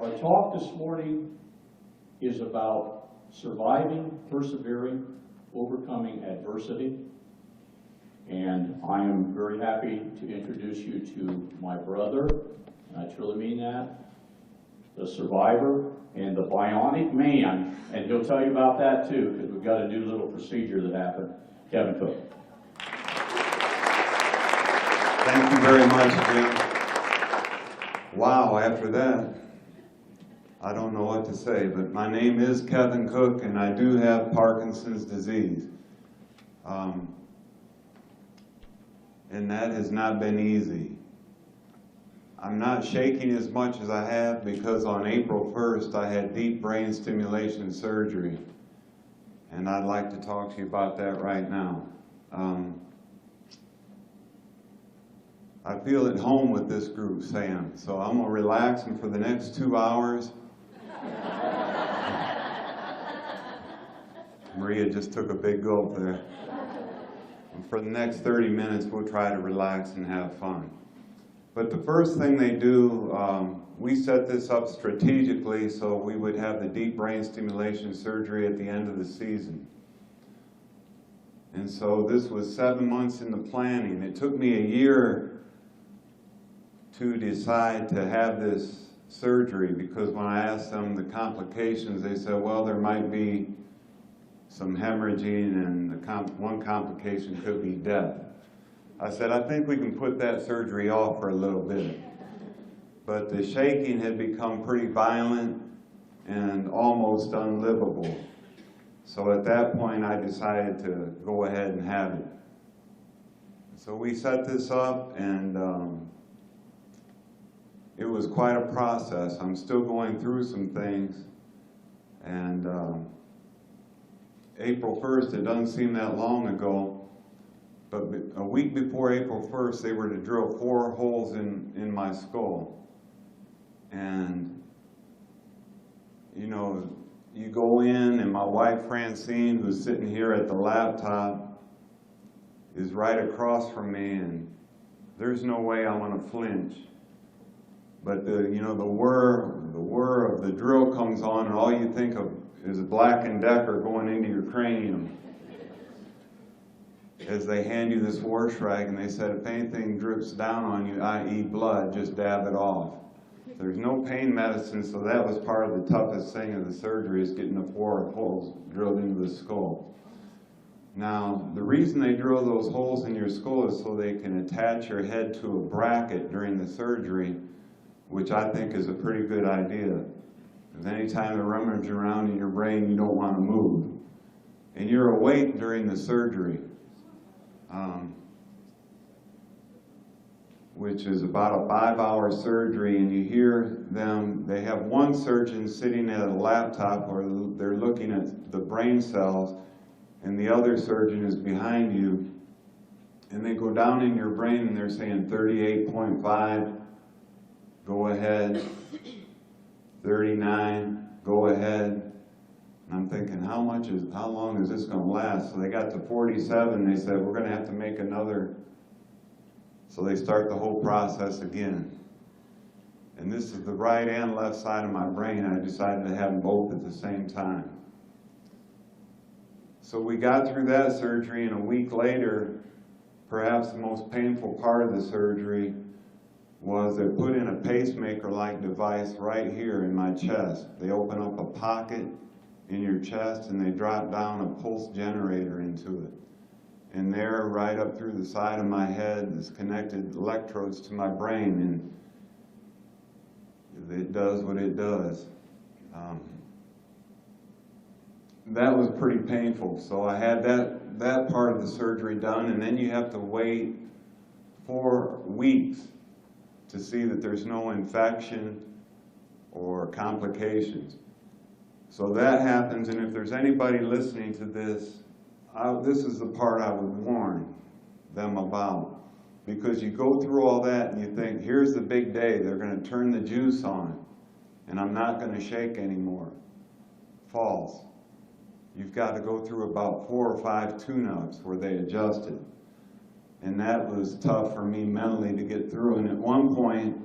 Our talk this morning is about surviving, persevering, overcoming adversity. And I am very happy to introduce you to my brother, and I truly mean that, the survivor and the bionic man, and he'll tell you about that too, because we've got a new little procedure that happened. Kevin Cook. Thank you very much, Jim. Wow, after that, I don't know what to say, but my name is Kevin Cook, and I do have Parkinson's disease. And that has not been easy. I'm not shaking as much as I have because on April 1st, I had deep brain stimulation surgery. And I'd like to talk to you about that right now. I feel at home with this group, Sam, so I'm gonna relax, and for the next 2 hours, Maria just took a big gulp there. And for the next 30 minutes, we'll try to relax and have fun. But the first thing they do, we set this up strategically so we would have the deep brain stimulation surgery at the end of the season. And so this was 7 months in the planning. It took me a year to decide to have this surgery because when I asked them the complications, they said, well, there might be some hemorrhaging and one complication could be death. I said, I think we can put that surgery off for a little bit. But the shaking had become pretty violent and almost unlivable. So at that point, I decided to go ahead and have it. So we set this up, and it was quite a process. I'm still going through some things. And April 1st, it doesn't seem that long ago, but a week before April 1st, they were to drill 4 holes in my skull. And, you know, you go in, and my wife Francine, who's sitting here at the laptop, is right across from me, and there's no way I'm gonna flinch. But the whir of the drill comes on, and all you think of is a Black & Decker going into your cranium. As they hand you this wash rag, and they said, if anything drips down on you, i.e. blood, just dab it off. There's no pain medicine, so that was part of the toughest thing of the surgery, is getting the 4 holes drilled into the skull. Now, the reason they drill those holes in your skull is so they can attach your head to a bracket during the surgery, which I think is a pretty good idea. Because anytime they're rummaging around in your brain, you don't want to move. And you're awake during the surgery, which is about a 5-hour surgery, and you hear them, they have one surgeon sitting at a laptop where they're looking at the brain cells, and the other surgeon is behind you, and they go down in your brain and they're saying 38.5, go ahead, 39, go ahead. And I'm thinking, how long is this gonna last? So they got to 47, they said, we're gonna have to make another. So they start the whole process again. And this is the right and left side of my brain. I decided to have them both at the same time. So we got through that surgery, and a week later, perhaps the most painful part of the surgery was they put in a pacemaker-like device right here in my chest. They open up a pocket in your chest, and they drop down a pulse generator into it. And there, right up through the side of my head, is connected electrodes to my brain, and it does what it does. That was pretty painful. So I had that part of the surgery done, and then you have to wait 4 weeks to see that there's no infection or complications. So that happens, and if there's anybody listening to this, this is the part I would warn them about. Because you go through all that and you think, here's the big day, they're gonna turn the juice on, and I'm not gonna shake anymore. False. You've got to go through about 4 or 5 tune-ups where they adjust it. And that was tough for me mentally to get through. And at one point,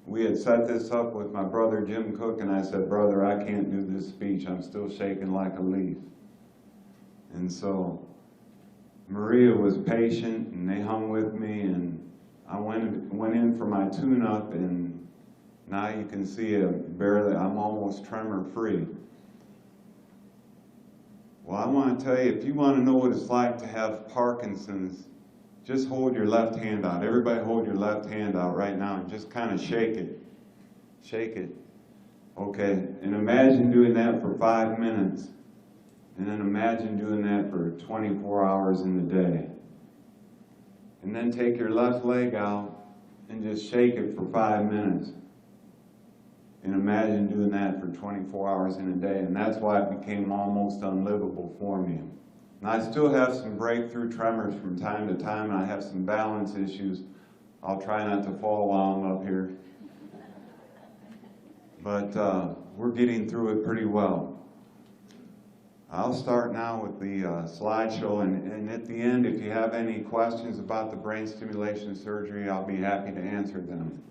we had set this up with my brother Jim Cook, and I said, brother, I can't do this speech. I'm still shaking like a leaf. And so Maria was patient, and they hung with me, and I went in for my tune-up, and now you can see I'm almost tremor-free. Well, I want to tell you, if you want to know what it's like to have Parkinson's, just hold your left hand out. Everybody hold your left hand out right now and just kind of shake it. Shake it. Okay, and imagine doing that for 5 minutes. And then imagine doing that for 24 hours in the day. And then take your left leg out and just shake it for 5 minutes. And imagine doing that for 24 hours in a day. And that's why it became almost unlivable for me. And I still have some breakthrough tremors from time to time, and I have some balance issues. I'll try not to fall while I'm up here. But we're getting through it pretty well. I'll start now with the slideshow, and at the end, if you have any questions about the brain stimulation surgery, I'll be happy to answer them.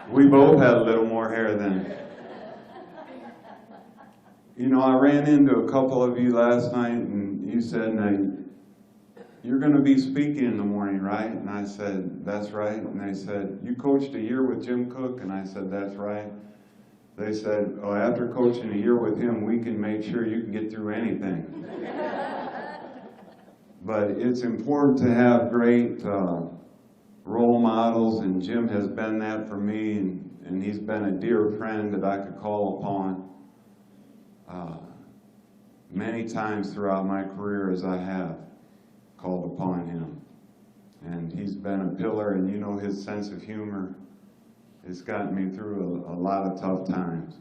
We both had a little more hair then. You know, I ran into a couple of you last night, and you said, you're going to be speaking in the morning, right? And I said, that's right. And they said, you coached a year with Jim Cook? And I said, that's right. They said, oh, after coaching a year with him, we can make sure you can get through anything. But it's important to have great role models, and Jim has been that for me, and he's been a dear friend that I could call upon many times throughout my career, as I have called upon him. And he's been a pillar, and you know his sense of humor has gotten me through a lot of tough times.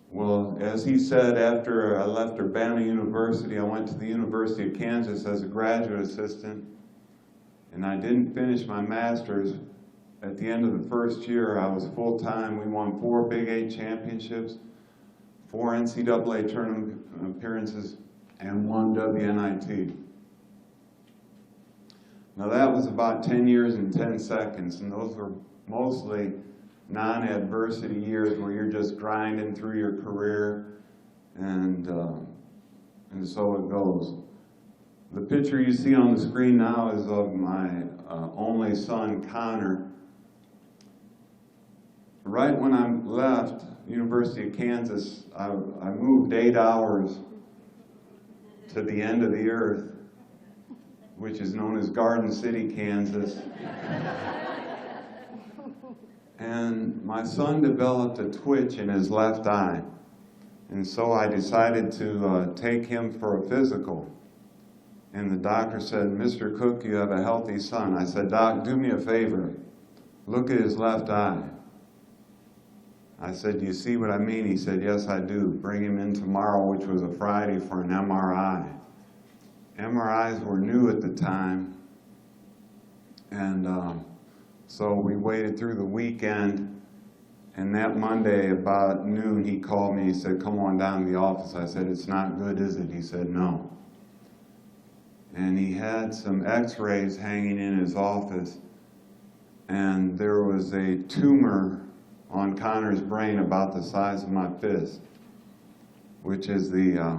Well, as he said, after I left Urbana University, I went to the University of Kansas as a graduate assistant, and I didn't finish my master's. At the end of the first year, I was full-time. We won 4 Big 8 championships, 4 NCAA tournament appearances, and 1 WNIT. Now that was about 10 years and 10 seconds, and those were mostly non-adversity years where you're just grinding through your career, and so it goes. The picture you see on the screen now is of my only son, Connor. Right when I left University of Kansas, I moved 8 hours to the end of the earth, which is known as Garden City, Kansas. And my son developed a twitch in his left eye. And so I decided to take him for a physical. And the doctor said, Mr. Cook, you have a healthy son. I said, Doc, do me a favor. Look at his left eye. I said, do you see what I mean? He said, yes, I do. Bring him in tomorrow, which was a Friday, for an MRI. MRIs were new at the time. And so we waited through the weekend. And that Monday, about noon, he called me. He said, come on down to the office. I said, it's not good, is it? He said, no. And he had some x-rays hanging in his office. And there was a tumor on Connor's brain about the size of my fist, which is the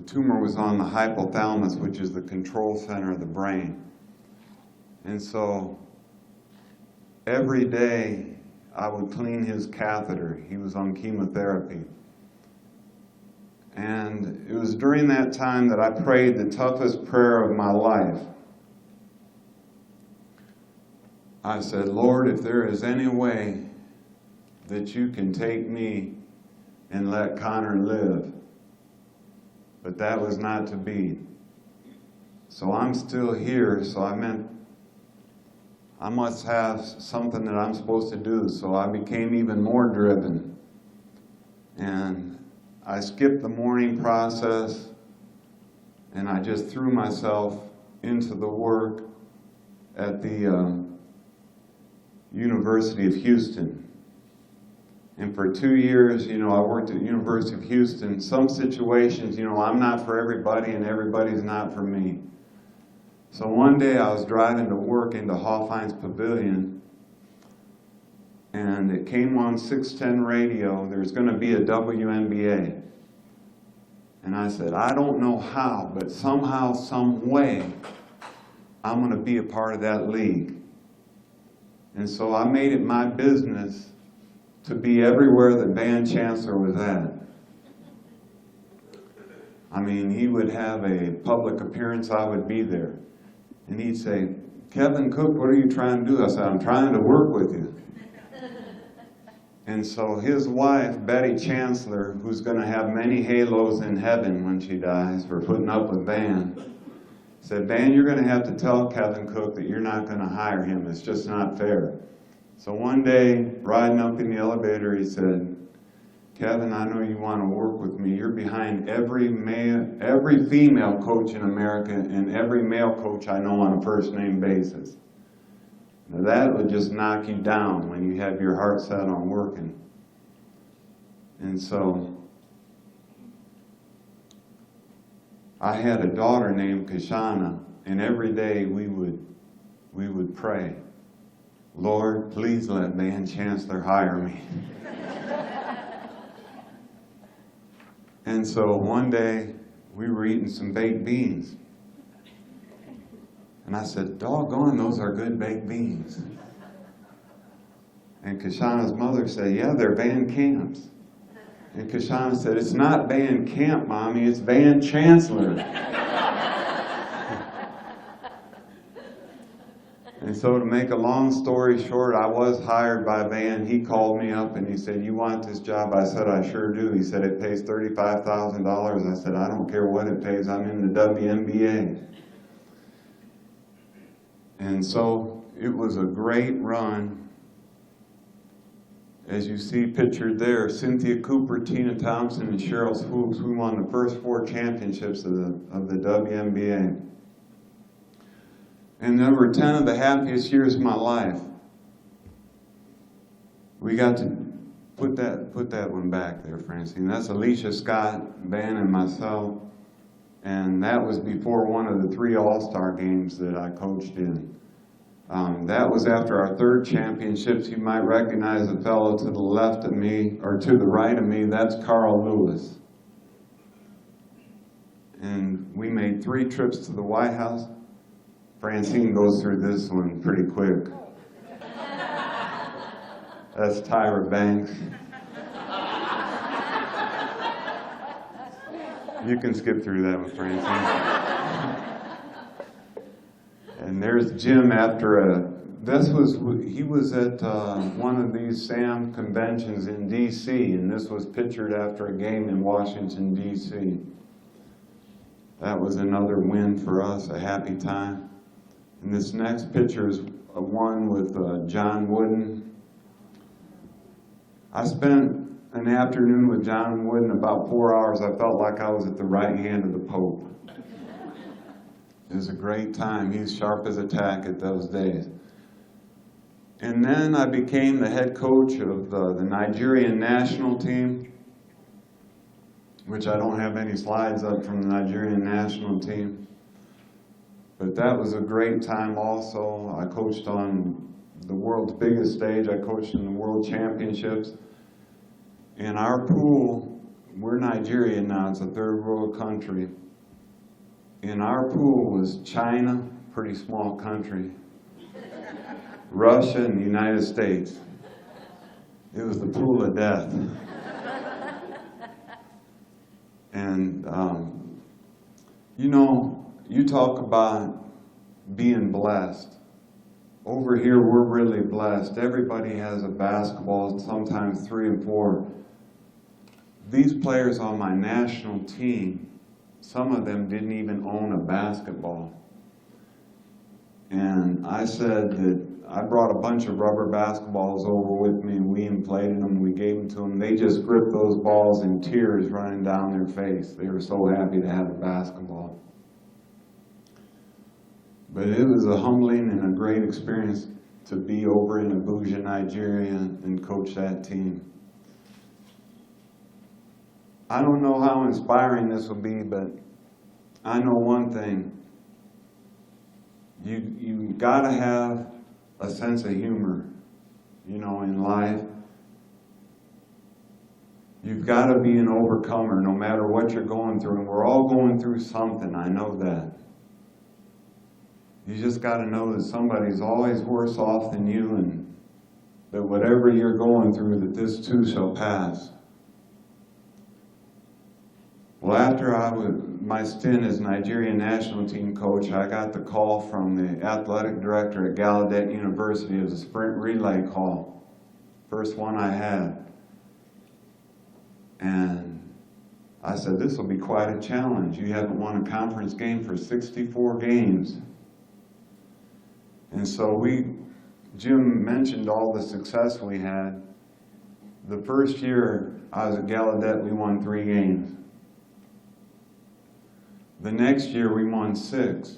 tumor was on the hypothalamus, which is the control center of the brain. And so every day I would clean his catheter. He was on chemotherapy. And it was during that time that I prayed the toughest prayer of my life. I said, Lord, if there is any way that you can take me and let Connor live. But that was not to be. So I'm still here, so I meant I must have something that I'm supposed to do. So I became even more driven. And I skipped the morning process, and I just threw myself into the work at the University of Houston. And for 2 years, I worked at the University of Houston. Some situations, I'm not for everybody and everybody's not for me. So one day I was driving to work into Hoffheinz Pavilion, and it came on 610 radio, there's going to be a WNBA. And I said, I don't know how, but somehow, some way, I'm going to be a part of that league. And so I made it my business to be everywhere that Van Chancellor was at. I mean, he would have a public appearance, I would be there. And he'd say, Kevin Cook, what are you trying to do? I said, I'm trying to work with you. And so his wife, Betty Chancellor, who's going to have many halos in heaven when she dies for putting up with Van, said, Van, you're going to have to tell Kevin Cook that you're not going to hire him. It's just not fair. So one day, riding up in the elevator, he said, Kevin, I know you want to work with me. You're behind every female coach in America and every male coach I know on a first-name basis. Now that would just knock you down when you have your heart set on working. And so I had a daughter named Kashana, and every day we would pray, Lord, please let Van Chancellor hire me. And so one day we were eating some baked beans. And I said, doggone, those are good baked beans. And Kashana's mother said, yeah, they're Van Camp's. And Kashana said, it's not Van Camp, Mommy, it's Van Chancellor. And so to make a long story short, I was hired by Van. He called me up and he said, you want this job? I said, I sure do. He said, it pays $35,000. I said, I don't care what it pays. I'm in the WNBA. And so it was a great run. As you see pictured there, Cynthia Cooper, Tina Thompson, and Cheryl Swoops, we won the first 4 championships of the WNBA. And they were 10 of the happiest years of my life. We got to put that one back there, Francine. That's Alicia Scott, Van, and myself. And that was before one of the 3 All-Star games that I coached in. That was after our 3rd championships. You might recognize the fellow to the left of me, or to the right of me. That's Carl Lewis. And we made 3 trips to the White House. Francine goes through this one pretty quick. That's Tyra Banks. You can skip through that one, Francine. And there's Jim after he was at one of these SAM conventions in D.C., and this was pictured after a game in Washington, D.C. That was another win for us, a happy time. And this next picture is one with John Wooden. I spent an afternoon with John Wooden, about 4 hours. I felt like I was at the right hand of the Pope. It was a great time. He's sharp as a tack at those days. And then I became the head coach of the Nigerian national team, which I don't have any slides up from the Nigerian national team. But that was a great time also. I coached on the world's biggest stage. I coached in the World Championships. In our pool, we're Nigeria now, it's a 3rd world country. In our pool was China, pretty small country, Russia, and the United States. It was the pool of death. And, you talk about being blessed. Over here, we're really blessed. Everybody has a basketball, sometimes 3 and 4. These players on my national team, some of them didn't even own a basketball. And I said that I brought a bunch of rubber basketballs over with me, and we inflated them, we gave them to them. They just gripped those balls in tears running down their face. They were so happy to have a basketball. But it was a humbling and a great experience to be over in Abuja, Nigeria, and coach that team. I don't know how inspiring this will be, but I know one thing. You gotta have a sense of humor, you know, in life. You've got to be an overcomer no matter what you're going through, and we're all going through something, I know that. You just got to know that somebody's always worse off than you, and that whatever you're going through, that this too shall pass. Well, after my stint as Nigerian national team coach, I got the call from the athletic director at Gallaudet University. It was a sprint relay call, first one I had. And I said, this will be quite a challenge. You haven't won a conference game for 64 games. And so Jim mentioned all the success we had. The first year I was at Gallaudet, we won 3 games. The next year we won 6.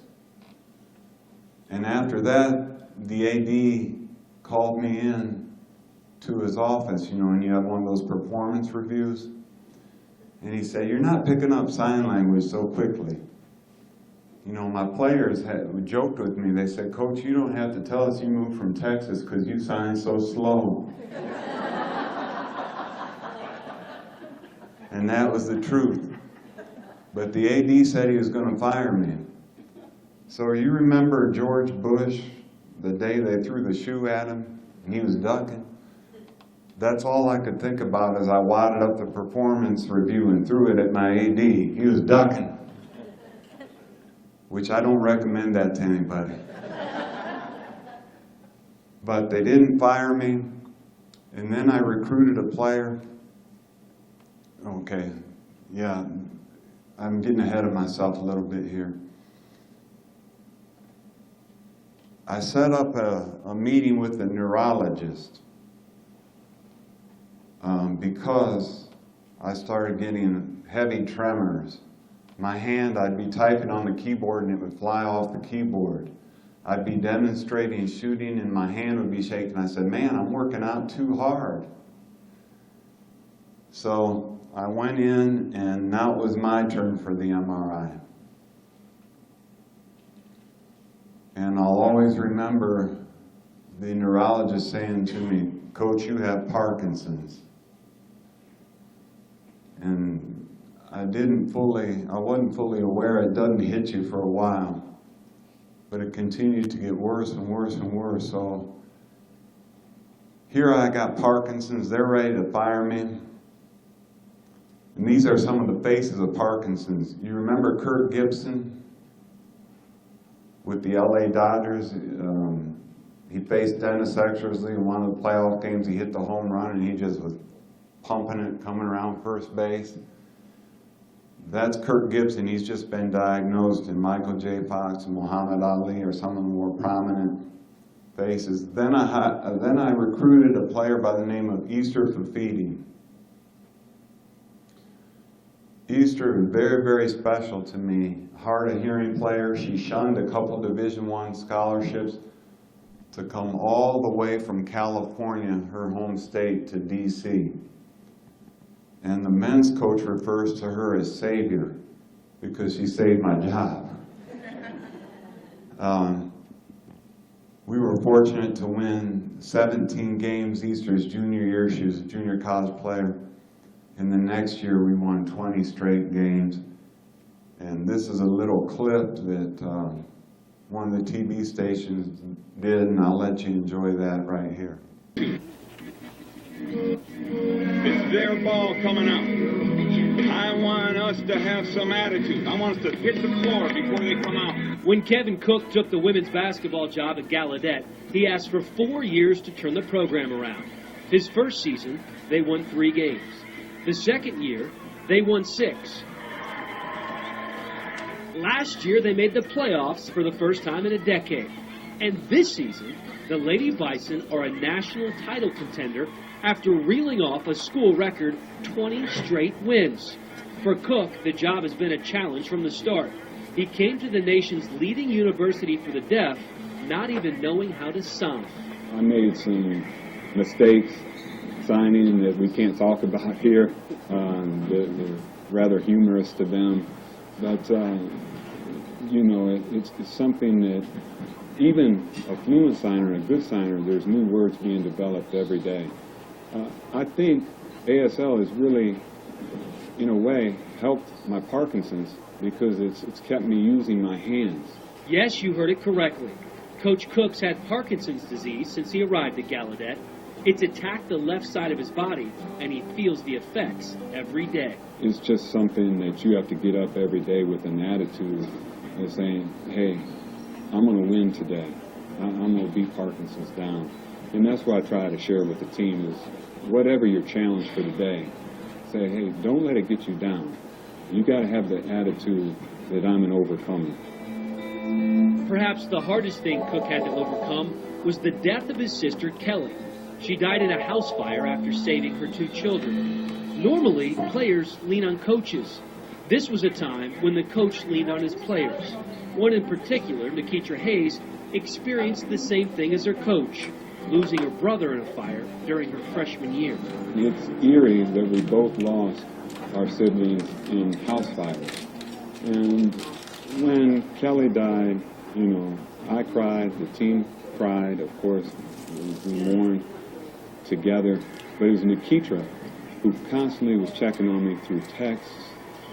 And after that, the AD called me in to his office, you know, and you have one of those performance reviews. And he said, you're not picking up sign language so quickly. You know, my players joked with me. They said, Coach, you don't have to tell us you moved from Texas because you sign so slow. And that was the truth. But the AD said he was going to fire me. So you remember George Bush, the day they threw the shoe at him and he was ducking? That's all I could think about as I wadded up the performance review and threw it at my AD. He was ducking, which I don't recommend that to anybody. But they didn't fire me, and then I recruited a player. Okay, yeah, I'm getting ahead of myself a little bit here. I set up a meeting with a neurologist. Because I started getting heavy tremors. My hand, I'd be typing on the keyboard and it would fly off the keyboard. I'd be demonstrating shooting and my hand would be shaking. I said, man, I'm working out too hard. So I went in and now it was my turn for the MRI. And I'll always remember the neurologist saying to me, Coach, you have Parkinson's. And I wasn't fully aware it doesn't hit you for a while. But it continued to get worse and worse and worse. So here I got Parkinson's, they're ready to fire me. And these are some of the faces of Parkinson's. You remember Kirk Gibson with the LA Dodgers? He faced Dennis Eckersley in one of the playoff games. He hit the home run and he just was pumping it, coming around first base. That's Kirk Gibson. He's just been diagnosed, and Michael J. Fox and Muhammad Ali are some of the more prominent faces. Then I recruited a player by the name of Easter Fafidi. Easter is very, very special to me. Hard of hearing player. She shunned a couple Division I scholarships to come all the way from California, her home state, to DC. And the men's coach refers to her as Savior because she saved my job. We were fortunate to win 17 games Easter's junior year. She was a junior college player. And the next year we won 20 straight games. And this is a little clip that one of the TV stations did, and I'll let you enjoy that right here. It's their ball coming up. I want us to have some attitude. I want us to hit the floor before they come out. When Kevin Cook took the women's basketball job at Gallaudet, he asked for 4 years to turn the program around. His first season, they won 3 games. The second year, they won 6. Last year, they made the playoffs for the first time in a decade. And this season, the Lady Bison are a national title contender after reeling off a school record 20 straight wins. For Cook, the job has been a challenge from the start. He came to the nation's leading university for the deaf, not even knowing how to sign. I made some mistakes signing that we can't talk about here. They're rather humorous to them. But, you know, it's something that even a fluent signer, a good signer, there's new words being developed every day. I think ASL has really, in a way, helped my Parkinson's because it's kept me using my hands. Yes, you heard it correctly. Coach Cooks had Parkinson's disease since he arrived at Gallaudet. It's attacked the left side of his body, and he feels the effects every day. It's just something that you have to get up every day with an attitude of saying, hey, I'm going to win today. I'm going to beat Parkinson's down. And that's what I try to share with the team is whatever your challenge for the day, say, hey, don't let it get you down. You got to have the attitude that I'm an overcomer. Perhaps the hardest thing Cook had to overcome was the death of his sister, Kelly. She died in a house fire after saving her 2 children. Normally, players lean on coaches. This was a time when the coach leaned on his players. One in particular, Nikitra Hayes, experienced the same thing as her coach, losing her brother in a fire during her freshman year. It's eerie that we both lost our siblings in house fires. And when Kelly died, you know, I cried, the team cried, of course, we mourned together. But it was Nikitra who constantly was checking on me through texts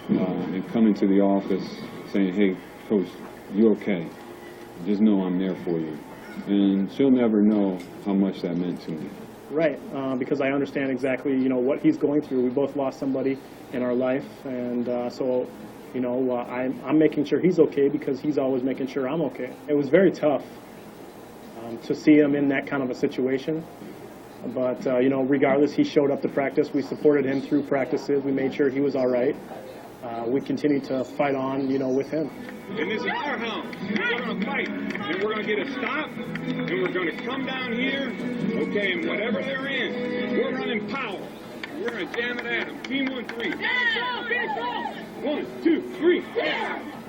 and coming to the office saying, hey, Coach, you okay? Just know I'm there for you. And she'll never know how much that meant to me. Right, because I understand exactly, you know, what he's going through. We both lost somebody in our life, and so, you know, I'm making sure he's okay because he's always making sure I'm okay. It was very tough to see him in that kind of a situation, but, you know, regardless, he showed up to practice. We supported him through practices. We made sure he was all right. We continued to fight on, you know, with him. And this is our house. We're going to fight. And we're going to get a stop. And we're going to come down here. Okay, and whatever they're in, we're running power. We're going to jam it at them. Team 1-3. 1, 2, 3.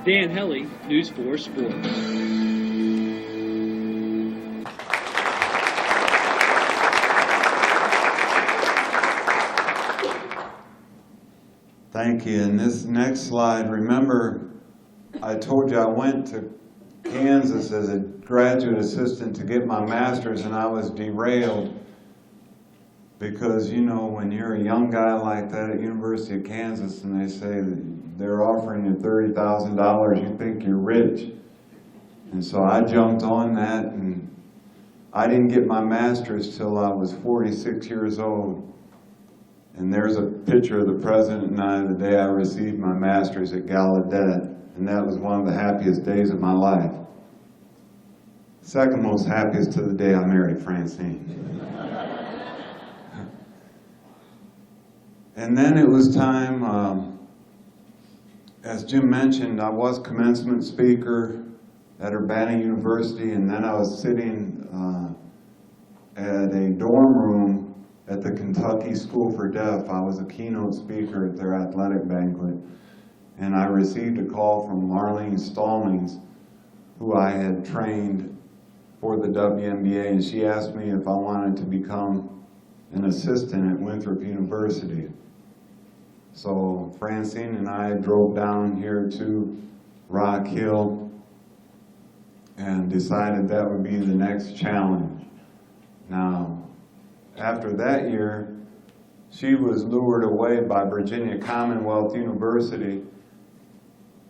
Dan Helly, News 4 Sports. Thank you. And this next slide, remember, I told you I went to Kansas as a graduate assistant to get my master's, and I was derailed because, you know, when you're a young guy like that at University of Kansas and they say that they're offering you $30,000, you think you're rich. And so I jumped on that, and I didn't get my master's till I was 46 years old. And there's a picture of the president and I the day I received my master's at Gallaudet, and that was one of the happiest days of my life. Second most happiest to the day I married Francine. And then it was time, as Jim mentioned, I was commencement speaker at Urbana University, and then I was sitting at a dorm room at the Kentucky School for Deaf. I was a keynote speaker at their athletic banquet, and I received a call from Marlene Stallings, who I had trained for the WNBA, and she asked me if I wanted to become an assistant at Winthrop University. So Francine and I drove down here to Rock Hill and decided that would be the next challenge. Now, after that year, she was lured away by Virginia Commonwealth University,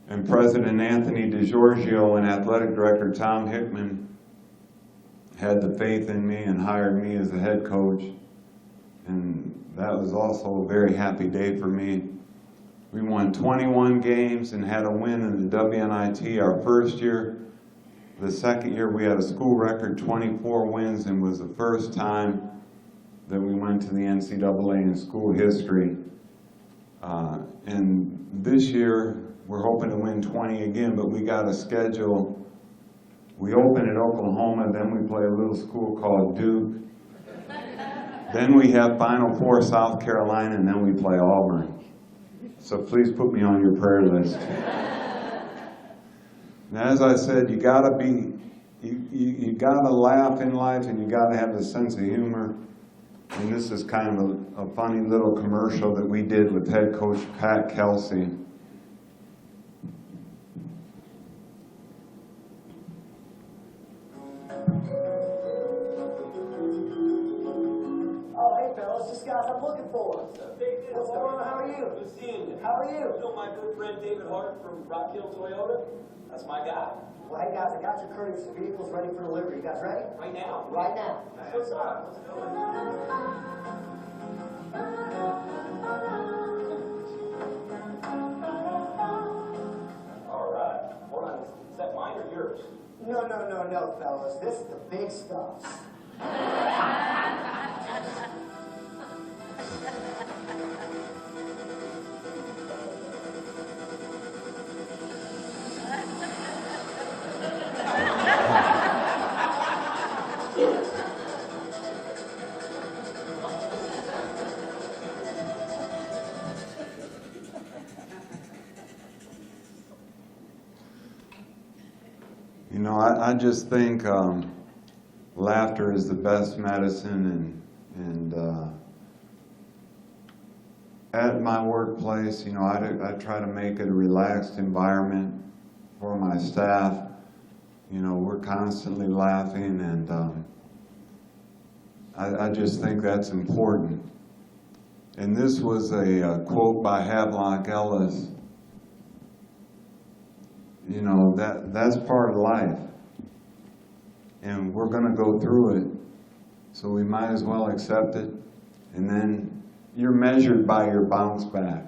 and President Anthony DeGiorgio and Athletic Director Tom Hickman had the faith in me and hired me as the head coach, and that was also a very happy day for me. We won 21 games and had a win in the WNIT our first year. The second year we had a school record 24 wins, and was the first time that we went to the NCAA in school history. And this year, we're hoping to win 20 again, but we got a schedule. We open at Oklahoma, then we play a little school called Duke. Then we have Final Four South Carolina, and then we play Auburn. So please put me on your prayer list. Now, as I said, you gotta laugh in life, and you gotta have a sense of humor. And this is kind of a funny little commercial that we did with head coach Pat Kelsey. Oh, hey, fellas, this guy's I'm looking for. What's going on? How are you? Good seeing you. How are you? You know my good friend David Hart from Rock Hill Toyota? That's my guy. Well, hey, guys, I got your courteous vehicles ready for delivery. You guys ready? Right now. Right now. What's up? Let's do it. All right. Hold on. Is that mine or yours? No, fellas. This is the big stuff. You know, I just think laughter is the best medicine, and at my workplace, you know, I try to make it a relaxed environment for my staff. You know, we're constantly laughing, and I just think that's important. And this was a quote by Havelock Ellis. You know, that's part of life. And we're going to go through it. So we might as well accept it. And then you're measured by your bounce back.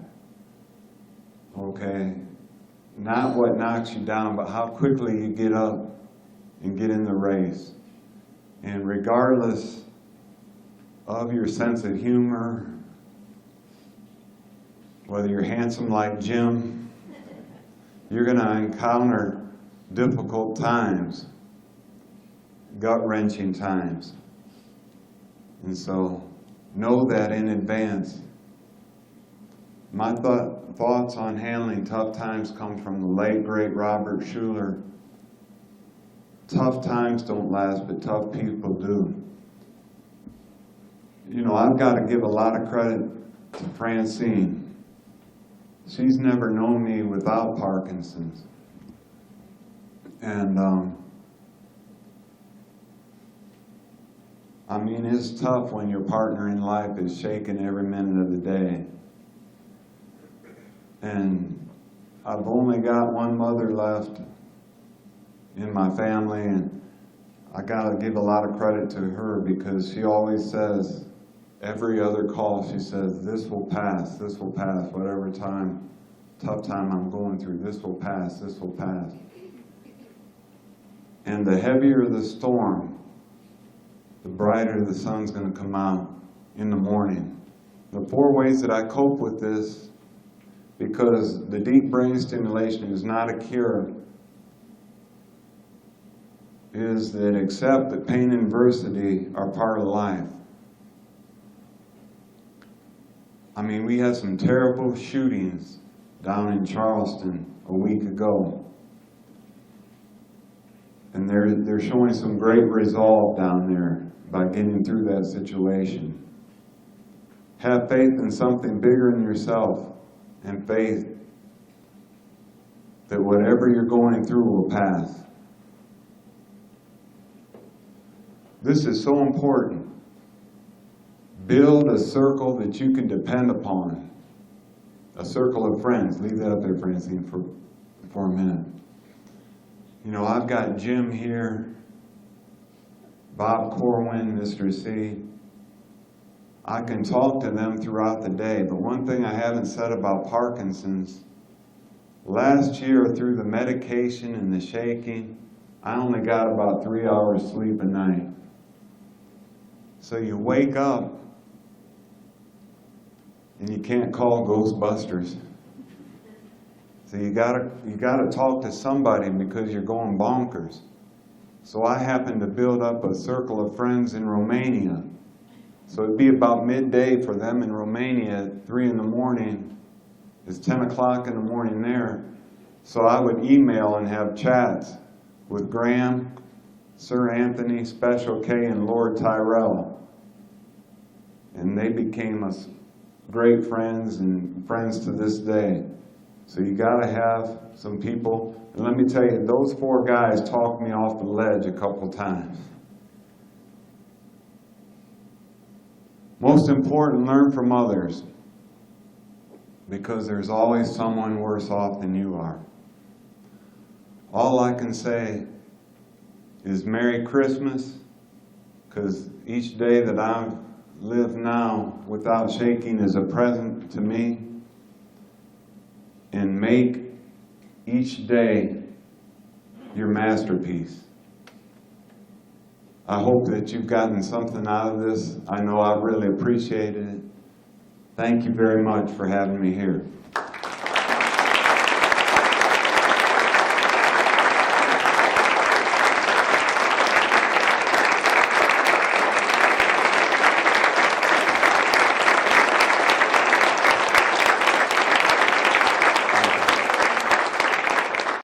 Okay? Not what knocks you down, but how quickly you get up and get in the race. And regardless of your sense of humor, whether you're handsome like Jim, you're going to encounter difficult times, gut-wrenching times. And so know that in advance. My thoughts on handling tough times come from the late, great Robert Schuller. Tough times don't last, but tough people do. You know, I've got to give a lot of credit to Francine. She's never known me without Parkinson's. And, I mean, it's tough when your partner in life is shaking every minute of the day. And I've only got one mother left in my family, and I gotta give a lot of credit to her because she always says, every other call, she says, this will pass, whatever tough time I'm going through, this will pass. And the heavier the storm, the brighter the sun's going to come out in the morning. The 4 ways that I cope with this, because the deep brain stimulation is not a cure, is that accept that pain and adversity are part of life. I mean, we had some terrible shootings down in Charleston a week ago. And they're showing some great resolve down there by getting through that situation. Have faith in something bigger than yourself, and faith that whatever you're going through will pass. This is so important. Build a circle that you can depend upon. A circle of friends. Leave that up there, Francine, for a minute. You know, I've got Jim here, Bob Corwin, Mr. C. I can talk to them throughout the day, but one thing I haven't said about Parkinson's, last year through the medication and the shaking, I only got about 3 hours sleep a night. So you wake up and you can't call Ghostbusters. So you gotta talk to somebody because you're going bonkers. So I happened to build up a circle of friends in Romania. So it'd be about midday for them in Romania at 3 in the morning. It's 10 o'clock in the morning there. So I would email and have chats with Graham, Sir Anthony, Special K, and Lord Tyrell. and they became us great friends and friends to this day. So you gotta have some people, and let me tell you, those 4 guys talked me off the ledge a couple times. Most important, learn from others, because there's always someone worse off than you are. All I can say is Merry Christmas, because each day that I live now without shaking is a present to me. And make each day your masterpiece. I hope that you've gotten something out of this. I know I really appreciated it. Thank you very much for having me here.